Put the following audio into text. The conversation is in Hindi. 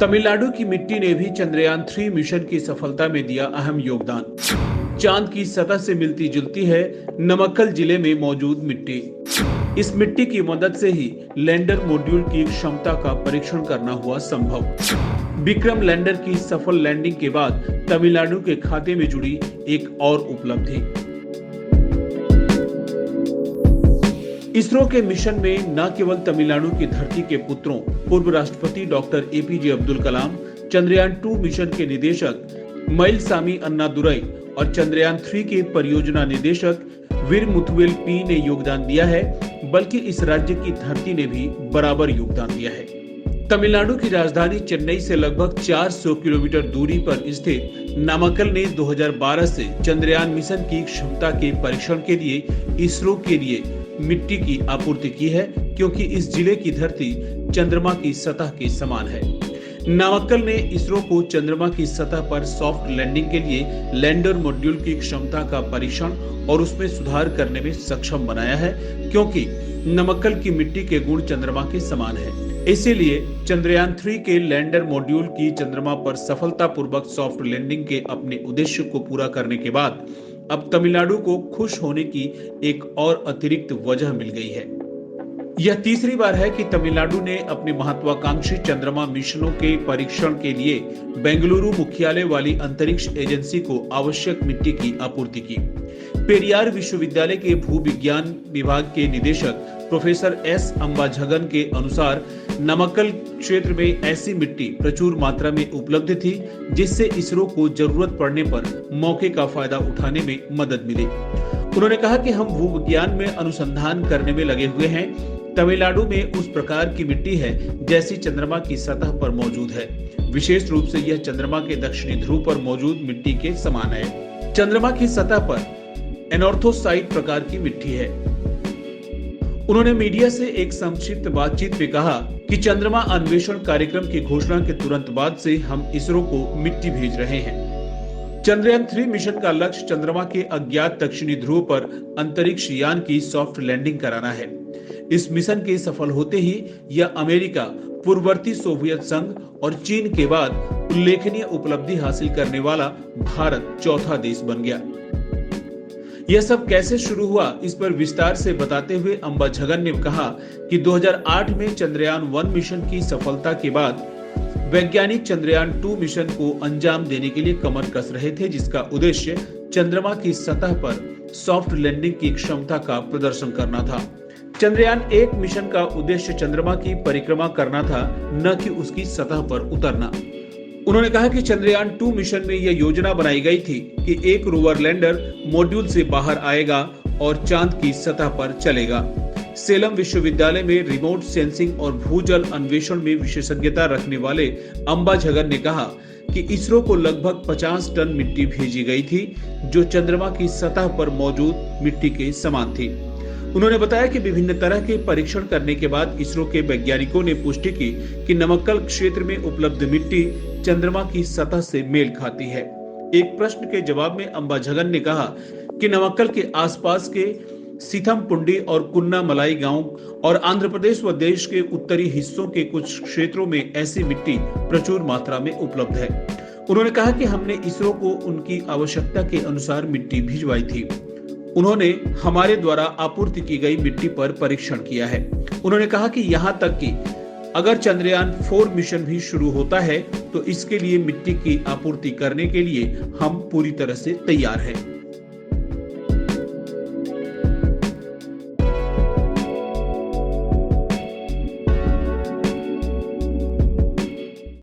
तमिलनाडु की मिट्टी ने भी चंद्रयान 3 मिशन की सफलता में दिया अहम योगदान। चांद की सतह से मिलती जुलती है नमक्कल जिले में मौजूद मिट्टी। इस मिट्टी की मदद से ही लैंडर मॉड्यूल की क्षमता का परीक्षण करना हुआ संभव। विक्रम लैंडर की सफल लैंडिंग के बाद तमिलनाडु के खाते में जुड़ी एक और उपलब्धि। इसरो के मिशन में न केवल तमिलनाडु की धरती के पुत्रों पूर्व राष्ट्रपति doctor APJ Abdul Kalam, Chandrayaan 2 mission के निदेशक मइलसामी अन्नादुरई और चंद्रयान 3 के परियोजना निदेशक वीर मुथुवेल पी ने योगदान दिया है, बल्कि इस राज्य की धरती ने भी बराबर योगदान दिया है। तमिलनाडु की राजधानी चेन्नई से लगभग 400 किलोमीटर दूरी पर स्थित नामक्कल ने 2012 से चंद्रयान मिशन की क्षमता के परीक्षण के लिए इसरो के लिए मिट्टी की आपूर्ति की है, क्योंकि इस जिले की धरती चंद्रमा की सतह के समान है। नामक्कल ने इसरो को चंद्रमा की सतह पर सॉफ्ट लैंडिंग के लिए लैंडर मॉड्यूल की क्षमता का परीक्षण और उसमें सुधार करने में सक्षम बनाया है, क्योंकि नमक्कल की मिट्टी के गुण चंद्रमा के समान है। इसीलिए चंद्रयान 3 के लैंडर मॉड्यूल की चंद्रमा पर सफलतापूर्वक सॉफ्ट लैंडिंग के अपने उद्देश्य को पूरा करने के बाद अब तमिलनाडु को खुश होने की एक और अतिरिक्त वजह मिल गई है। यह तीसरी बार है कि तमिलनाडु ने अपनी महत्वाकांक्षी चंद्रमा मिशनों के परीक्षण के लिए बेंगलुरु मुख्यालय वाली अंतरिक्ष एजेंसी को आवश्यक मिट्टी की आपूर्ति की। पेरियार विश्वविद्यालय के भूविज्ञान विभाग के निदेशक प्रोफेसर एस अंबाझगन के अनुसार नमक्कल क्षेत्र में ऐसी मिट्टी प्रचुर मात्रा में उपलब्ध थी, जिससे इसरो को जरूरत पड़ने पर मौके का फायदा उठाने में मदद मिली। उन्होंने कहा कि हम भूविज्ञान में अनुसंधान करने में लगे हुए हैं। तमिलनाडु में उस प्रकार की मिट्टी है जैसी चंद्रमा की सतह पर मौजूद है। विशेष रूप से यह चंद्रमा के दक्षिणी ध्रुव पर मौजूद मिट्टी के समान है। चंद्रमा की सतह पर एनॉर्थोसाइट प्रकार की मिट्टी है। उन्होंने मीडिया से एक संक्षिप्त बातचीत में कहा कि चंद्रमा अन्वेषण कार्यक्रम की घोषणा के तुरंत बाद से हम इसरो को मिट्टी भेज रहे हैं। चंद्रयान 3 मिशन का लक्ष्य चंद्रमा के अज्ञात दक्षिणी ध्रुव पर अंतरिक्ष यान की सॉफ्ट लैंडिंग कराना है। इस मिशन के सफल होते ही यह अमेरिका, पूर्ववर्ती सोवियत संघ और चीन के बाद उल्लेखनीय उपलब्धि हासिल करने वाला भारत चौथा देश बन गया। यह सब कैसे शुरू हुआ, इस पर विस्तार से बताते हुए अंबाझगन ने कहा कि 2008 में चंद्रयान 1 मिशन की सफलता के बाद वैज्ञानिक चंद्रयान 2 मिशन को अंजाम देने के लिए कमर कस रहे थे, जिसका उद्देश्य चंद्रमा की सतह पर सॉफ्ट लैंडिंग की क्षमता का प्रदर्शन करना था। चंद्रयान 1 मिशन का उद्देश्य चंद्रमा की परिक्रमा करना था, न कि उसकी सतह पर उतरना। उन्होंने कहा कि चंद्रयान 2 मिशन में यह योजना बनाई गई थी कि एक रोवर लैंडर मॉड्यूल से बाहर आएगा और चांद की सतह पर चलेगा। सेलम विश्वविद्यालय में रिमोट सेंसिंग और भूजल अन्वेषण में विशेषज्ञता रखने वाले अंबाझगन ने कहा कि इसरो को लगभग 50 टन मिट्टी भेजी गई थी, जो चंद्रमा की सतह पर मौजूद मिट्टी के समान थी। उन्होंने बताया कि विभिन्न तरह के परीक्षण करने के बाद इसरो के वैज्ञानिकों ने पुष्टि की कि नमक्कल क्षेत्र में उपलब्ध मिट्टी चंद्रमा की सतह से मेल खाती है। एक प्रश्न के जवाब में अंबाझगन ने कहा कि नमक्कल के आसपास के सीथमपुंडी और कुन्नामलाई गांव और आंध्र प्रदेश व देश के उत्तरी हिस्सों के कुछ क्षेत्रों में ऐसी मिट्टी प्रचुर मात्रा में उपलब्ध है। उन्होंने कहा कि हमने इसरो को उनकी आवश्यकता के अनुसार मिट्टी भिजवाई थी। उन्होंने हमारे द्वारा आपूर्ति की गई मिट्टी पर परीक्षण किया है। उन्होंने कहा कि यहाँ तक कि अगर चंद्रयान 4 मिशन भी शुरू होता है तो इसके लिए मिट्टी की आपूर्ति करने के लिए हम पूरी तरह से तैयार हैं।